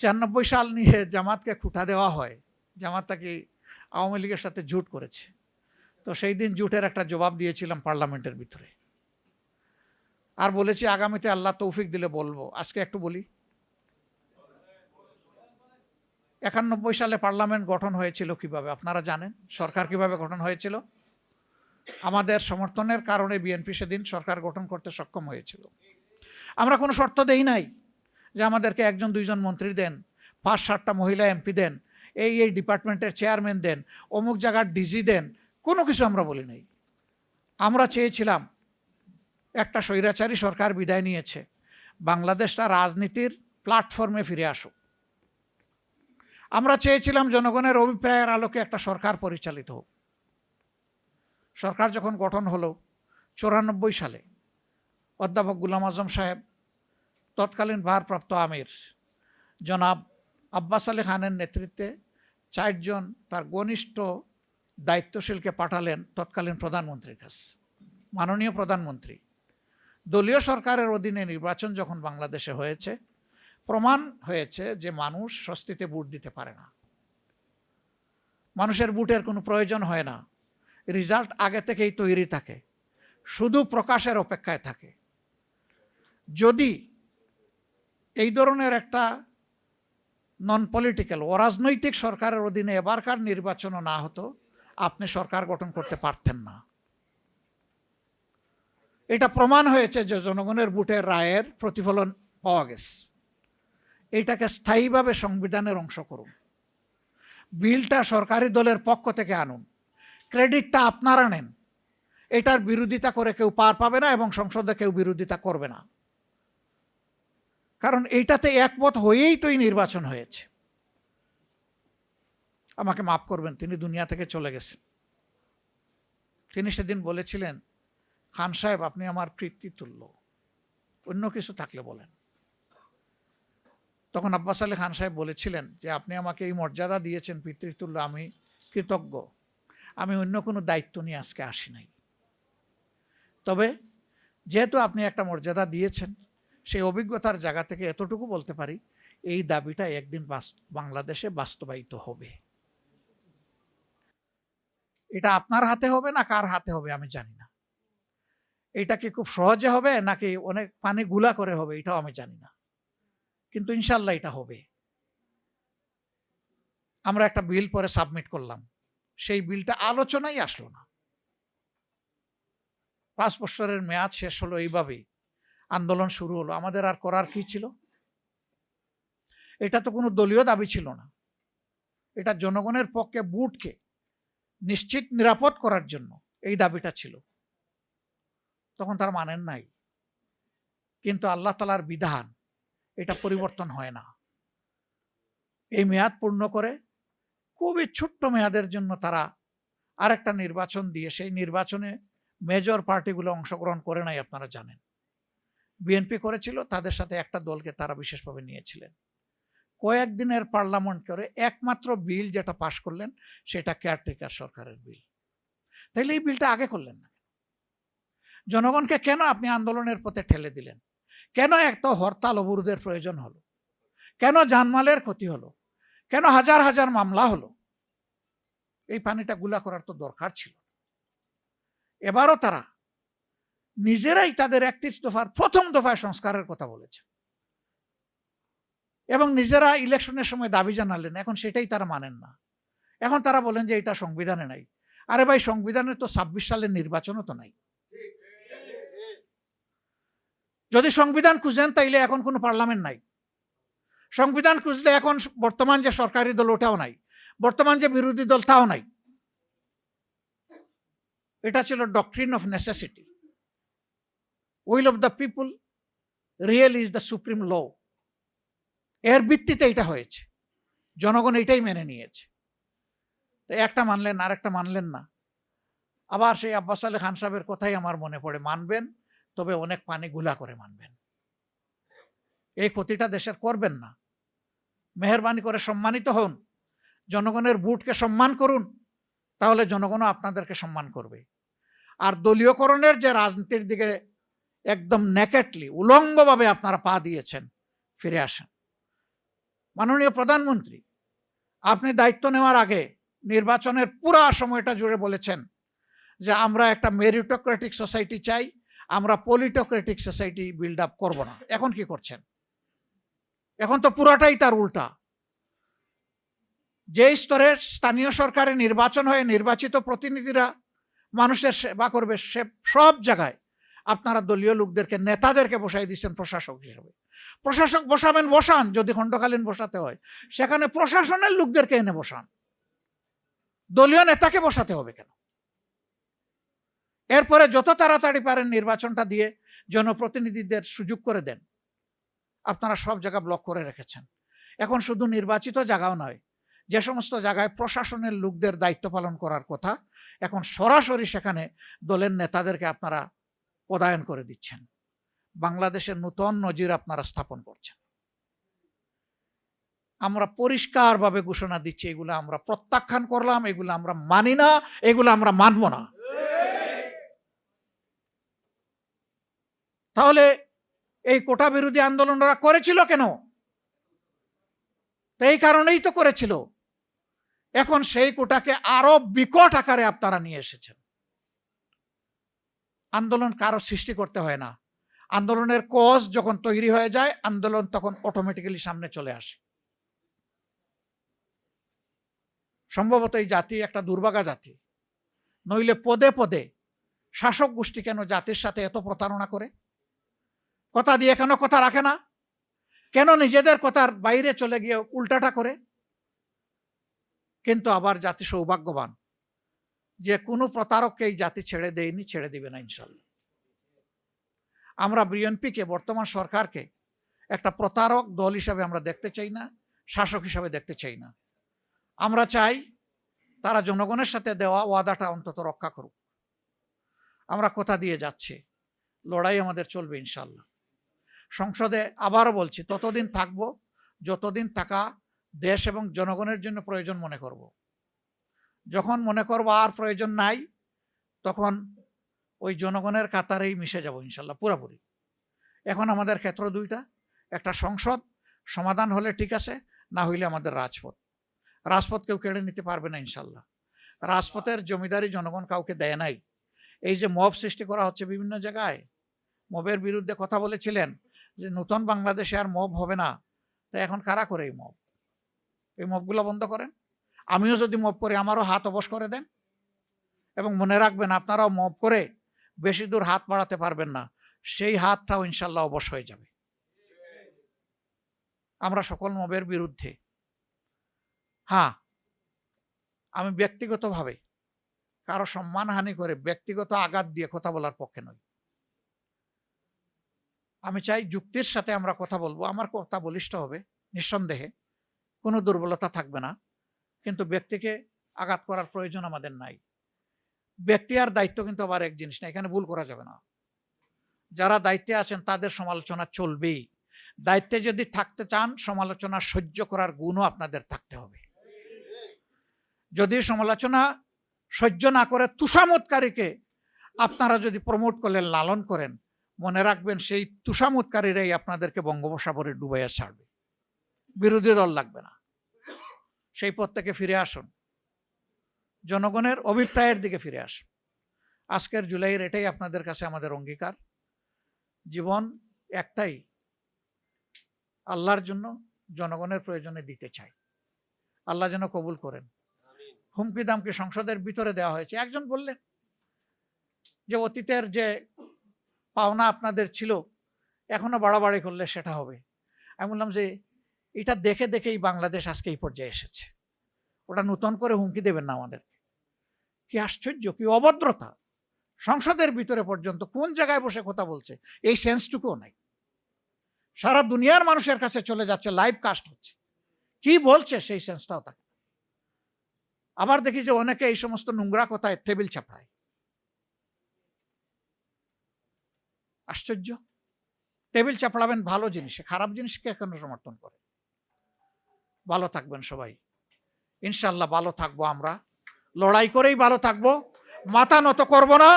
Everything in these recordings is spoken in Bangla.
96 সাল নিয়ে জামাতকে খুঁটা দেওয়া হয়, জামাত তাকে আওয়ামী লীগের সাথে জোট করেছে। তো সেই দিন জোটের একটা জবাব দিয়েছিলাম পার্লামেন্টের ভিতরে, আর বলেছি আগামীতে আল্লাহ তৌফিক দিলে বলবো। আজকে একটু বলি। 91 সালে পার্লামেন্ট গঠন হয়েছিল কিভাবে আপনারা জানেন? সরকার কিভাবে গঠন হয়েছিল? আমাদের সমর্থনের কারণে বিএনপি সেদিন সরকার গঠন করতে সক্ষম হয়েছিল। আমরা কোনো শর্ত দেই নাই যে আমাদেরকে 1-2 মন্ত্রী দেন, 5-7টা মহিলা এমপি দেন, এই ডিপার্টমেন্টের চেয়ারম্যান দেন, অমুক জায়গার ডিজি দেন, কোনো কিছু আমরা বলি নাই। আমরা চেয়েছিলাম একটা স্বৈরাচারী সরকার বিদায় নিয়েছে, বাংলাদেশটা রাজনীতির প্ল্যাটফর্মে ফিরে আসুক। আমরা চেয়েছিলাম জনগণের অভিপ্রায়ের আলোকে একটা সরকার পরিচালিত হোক। সরকার যখন গঠন হলো 94 সালে, অধ্যাপক গোলাম আজম সাহেব তৎকালীন ভারপ্রাপ্ত আমির জনাব আব্বাস আলী খানের নেতৃত্বে 4 জন তার ঘনিষ্ঠ দায়িত্বশীলকে পাঠালেন তৎকালীন প্রধানমন্ত্রীর কাছে। মাননীয় প্রধানমন্ত্রী, দলীয় সরকারের অধীনে নির্বাচন যখন বাংলাদেশে হয়েছে, প্রমাণ হয়েছে যে মানুষ স্বস্তিতে ভোট দিতে পারে না, মানুষের ভোটের কোনো প্রয়োজন হয় না, রেজাল্ট আগে থেকেই তৈরি থাকে, শুধু প্রকাশের অপেক্ষায় থাকে। যদি এই ধরনের একটা নন পলিটিক্যাল অরাজনৈতিক সরকারের অধীনে এবারকার নির্বাচনও না হতো, আপনি সরকার গঠন করতে পারতেন না। এটা প্রমাণ হয়েছে যে জনগণের ভোটের রায়ের প্রতিফলন পাওয়া গেছে। এটাকে স্থায়ীভাবে সংবিধানের অংশ করুন, বিলটা সরকারি দলের পক্ষ থেকে আনুন, ক্রেডিটটা আপনারা নেন, এটার বিরোধিতা করে কেউ পার পাবে না এবং সংসদে কেউ বিরোধিতা করবে না, কারণ এইটাতে একমত হয়েই তো এই নির্বাচন হয়েছে। আমাকে মাফ করবেন, তিনি দুনিয়া থেকে চলে গেছেন। তিনি সেদিন বলেছিলেন, খান সাহেব আপনি আমার পিতৃতুল্য, অন্য কিছু থাকলে বলেন। তখন আব্বাস আলী খান সাহেব বলেছিলেন যে আপনি আমাকে এই মর্যাদা দিয়েছেন পিতৃতুল্য, আমি কৃতজ্ঞ, আমি অন্য কোনো দায়িত্ব নিয়ে আজকে আসি নাই। তবে যেহেতু আপনি একটা মর্যাদা দিয়েছেন, সেই অভিজ্ঞতার জায়গা থেকে এতটুকু বলতে পারি, এই দাবিটা একদিন বাংলাদেশে বাস্তবায়িত হবে। এটা আপনার হাতে হবে না কার হাতে হবে আমি জানি না, এটা কি খুব সহজে হবে নাকি অনেক পানি গুলা করে হবে এটাও আমি জানি না, কিন্তু ইনশাল্লাহ এটা হবে। আমরা একটা বিল পরে সাবমিট করলাম, সেই বিলটা আলোচনাই আসলো না। 5 বছরের মেয়াদ শেষ হলো, এইভাবেই আন্দোলন শুরু হলো। আমাদের আর করার কি ছিল? এটা তো কোনো দলীয় দাবি ছিল না, এটা জনগণের পক্ষে ভোটকে নিশ্চিত নিরাপদ করার জন্য এই দাবিটা ছিল। তখন তারা মানেন নাই, কিন্তু আল্লাহ তাআলার বিধান, এটা পরিবর্তন হয় না। এই মেয়াদ পূর্ণ করে খুবই ছোট্ট মেয়াদের জন্য তারা আরেকটা নির্বাচন দিয়ে, সেই নির্বাচনে মেজর পার্টিগুলো অংশগ্রহণ করে নাই, আপনারা জানেন। বিএনপি করেছিল, তাদের সাথে একটা দলকে তারা বিশেষভাবে নিয়েছিলেন। কয়েকদিনের পার্লামেন্ট করে একমাত্র বিল যেটা পাশ করলেন সেটা কেয়ারটেকার সরকারের বিল। তাইলে এই বিলটা আগে করলেন না? জনগণকে কেন আপনি আন্দোলনের পথে ঠেলে দিলেন? কেন এত হরতাল অবরোধের প্রয়োজন হলো? কেন জানমালের ক্ষতি হলো? কেন হাজার হাজার মামলা হলো? এই পানিটা গুলা করার তো দরকার ছিল। এবারও তারা নিজেরাই তাদের 31 দফার প্রথম দফায় সংস্কারের কথা বলেছে এবং নিজেরা ইলেকশনের সময় দাবি জানালেন, এখন সেটাই তারা মানেন না। এখন তারা বলেন যে এটা সংবিধানে নাই। আরে ভাই, সংবিধানে তো 26 সালের নির্বাচনও তো নাই। যদি সংবিধান খুঁজেন তাইলে এখন কোনো পার্লামেন্ট নাই। সংবিধান খুঁজলে এখন বর্তমান যে সরকারি দল ওটাও নাই, বর্তমান যে বিরোধী দল তাও নাই। এটা ছিল doctrine of necessity. Will of the people real is the supreme law. এর ভিত্তিতে এটা হয়েছে, জনগণ এটাই মেনে নিয়েছে। একটা মানলেন, আরেকটা মানলেন না। আবার সেই আব্বাস আলী খান সাহেবের কথাই আমার মনে পড়ে, মানবেন তবে অনেক পানি গুলা করে মানবেন, এই ক্ষতিটা দেশের করবেন না। মেহেরবানি করে সম্মানিত হন, জনগণের ভোটকে সম্মান করুন, তাহলে জনগণও আপনাদেরকে সম্মান করবে। আর দলীয়করণের যে রাজনীতির দিকে একদম নেকেটলি উলঙ্গভাবে আপনারা পা দিয়েছেন, ফিরে আসেন। মাননীয় প্রধানমন্ত্রী, আপনি দায়িত্ব নেওয়ার আগে নির্বাচনের পুরো সময়টা জুড়ে বলেছেন যে আমরা একটা মেরিটোক্রেটিক সোসাইটি চাই, আমরা পলিটোক্রেটিক সোসাইটি বিল্ড আপ করব না। এখন কি করছেন? এখন তো পুরাটাই তার উল্টা। যে স্তরে স্থানীয় সরকারে নির্বাচন হয়ে নির্বাচিত প্রতিনিধিরা মানুষের সেবা করবে, সে সব জায়গায় আপনারা দলীয় লোকদেরকে, নেতাদেরকে বসাই দিচ্ছেন প্রশাসক হিসেবে। প্রশাসক বসাবেন, বসান, যদি খণ্ডকালীন বসাতে হয় সেখানে প্রশাসনের লোকদেরকে এনে বসান, দলীয় নেতাকে বসাতে হবে কেন? এরপরে যত তাড়াতাড়ি পারেন নির্বাচনটা দিয়ে জনপ্রতিনিধিদের সুযোগ করে দেন। আপনারা সব জায়গা ব্লক করে রেখেছেন। এখন শুধু নির্বাচিত জায়গাও নয়, যে সমস্ত জায়গায় প্রশাসনের লোকদের দায়িত্ব পালন করার কথা, এখন সরাসরি সেখানে দলের নেতাদেরকে আপনারা পদায়ন করে দিচ্ছেন। বাংলাদেশের নতুন নজির আপনারা স্থাপন করছেন। আমরা পরিষ্কারভাবে ঘোষণা দিচ্ছি, এগুলো আমরা প্রত্যাখ্যান করলাম, এগুলো আমরা মানি না, এগুলো আমরা মানব না। তাহলে এই কোটা বিরোধী আন্দোলন ওরা করেছিল কেন? এই কারণেই তো করেছিল। এখন সেই কোটাকে আরো বিকট আকারে আপনারা নিয়ে এসেছেন। আন্দোলন কারো সৃষ্টি করতে হয় না। আন্দোলনের কজ যখন তৈরি হয়ে যায়, আন্দোলন তখন অটোমেটিক্যালি সামনে চলে আসে। সম্ভবত এই জাতি একটা দুর্ভাগা জাতি, নইলে পদে পদে শাসক গোষ্ঠী কেন জাতির সাথে এত প্রতারণা করে? কথা দিয়ে কেন কথা রাখে না? কেন নিজেদের কথার বাইরে চলে গিয়ে উল্টাটা করে? কিন্তু আবার জাতি সৌভাগ্যবান যে কোনো প্রতারককে এই জাতি ছেড়ে দেয়নি, ছেড়ে দিবে না ইনশাল্লাহ। আমরা বিএনপিকে, বর্তমান সরকারকে একটা প্রতারক দল হিসাবে আমরা দেখতে চাই না, শাসক হিসাবে দেখতে চাই না। আমরা চাই তারা জনগণের সাথে দেওয়া ওয়াদাটা অন্তত রক্ষা করুক। আমরা কথা দিয়ে যাচ্ছি, লড়াই আমাদের চলবে ইনশাল্লাহ। সংসদে আবারও বলছি, ততদিন থাকবো যতদিন টাকা দেশ এবং জনগণের জন্য প্রয়োজন মনে করব। যখন মনে করবো আর প্রয়োজন নাই, তখন ওই জনগণের কাতারেই মিশে যাব ইনশাল্লাহ পুরোপুরি। এখন আমাদের ক্ষেত্র দুইটা, একটা সংসদ সমাধান হলে ঠিক আছে, না হইলে আমাদের রাজপথ। রাজপথ কেউ কেড়ে নিতে পারবে না ইনশাল্লাহ। রাজপথের জমিদারি জনগণ কাউকে দেয় নাই। এই যে মব সৃষ্টি করা হচ্ছে বিভিন্ন জায়গায়, মবের বিরুদ্ধে কথা বলেছিলেন যে নতুন বাংলাদেশে আর মব হবে না, তো এখন কারা করে এই মব? এই মবগুলো বন্ধ করেন। আমিও যদি মব করি আমারও হাত অবশ করে দেন, এবং মনে রাখবেন আপনারাও মব করে বেশি দূর হাত বাড়াতে পারবেন না, সেই হাতটাও ইনশাল্লাহ অবশ হয়ে যাবে। আমরা সকল মবের বিরুদ্ধে। হ্যাঁ, আমি ব্যক্তিগতভাবে কারো সম্মানহানি করে ব্যক্তিগত আঘাত দিয়ে কথা বলার পক্ষে নই। আমি চাই যুক্তির সাথে আমরা কথা বলবো, আমার কথা বলিষ্ঠ হবে নিঃসন্দেহে, কোনো দুর্বলতা থাকবে না, কিন্তু ব্যক্তিকে আঘাত করার প্রয়োজন আমাদের নাই। ব্যক্তি আর দায়িত্ব কিন্তু আবার এক জিনিস না, এখানে ভুল করা যাবে না। যারা দায়িত্বে আছেন তাদের সমালোচনা চলবেই। দায়িত্বে যদি থাকতে চান, সমালোচনা সহ্য করার গুণও আপনাদের থাকতে হবে। যদি সমালোচনা সহ্য না করে তুষামতকারীকে আপনারা যদি প্রমোট করলেন, লালন করেন, মনে রাখবেন সেই তুষামতকারীরাই আপনাদেরকে বঙ্গোপসাগরে ডুবাইয়া ছাড়বে। বিরোধী দল লাগবে না। সেই পথ থেকে ফিরে আসুন, জনগণের অভিপ্রায়ের দিকে ফিরে আসুন। আজকের জুলাইয়ের এটাই আপনাদের কাছে আমাদের অঙ্গীকার। জীবন একটাই, আল্লাহর জন্য জনগণের প্রয়োজনে দিতে চাই। আল্লাহ যেন কবুল করেন। হুমকি দামকি সংসদের ভিতরে দেওয়া হয়েছে। একজন বললেন যে অতীতের যে পাওনা আপনাদের ছিল এখনো বাড়াবাড়ি করলে সেটা হবে। আমি বললাম যে এটা দেখে দেখেই বাংলাদেশ আজকে এই পর্যায়ে এসেছে, ওটা নতুন করে হুমকি দেবেন না আমাদেরকে। কি আশ্চর্য, কি অভদ্রতা! সংসদের ভিতরে পর্যন্ত কোন জায়গায় বসে কথা বলছে এই সেন্সটুকুও নাই। সারা দুনিয়ার মানুষের কাছে চলে যাচ্ছে, লাইভ কাস্ট হচ্ছে, কি বলছে সেই সেন্সটাও থাকে। আবার দেখি যে অনেকে এই সমস্ত নোংরা কথায় টেবিল চাপড়ায়। আশ্চর্য! টেবিল চাপড়াবেন ভালো জিনিসে, খারাপ জিনিসকে কেন সমর্থন করে? ভালো থাকবেন সবাই ইনশাল্লাহ। ভালো থাকবো, আমরা লড়াই করেই ভালো থাকবো, মাথা নত করব না,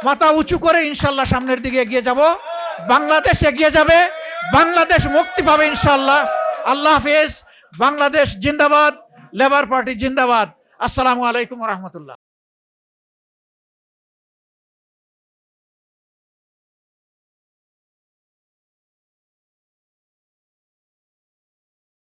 মাথা উঁচু করে ইনশাল্লাহ সামনের দিকে এগিয়ে যাব। বাংলাদেশ এগিয়ে যাবে, বাংলাদেশ মুক্তি পাবে ইনশাল্লাহ। আল্লাহ হাফেজ। বাংলাদেশ জিন্দাবাদ, লেবার পার্টি জিন্দাবাদ। আসসালামু আলাইকুম রহমতুল্লাহ।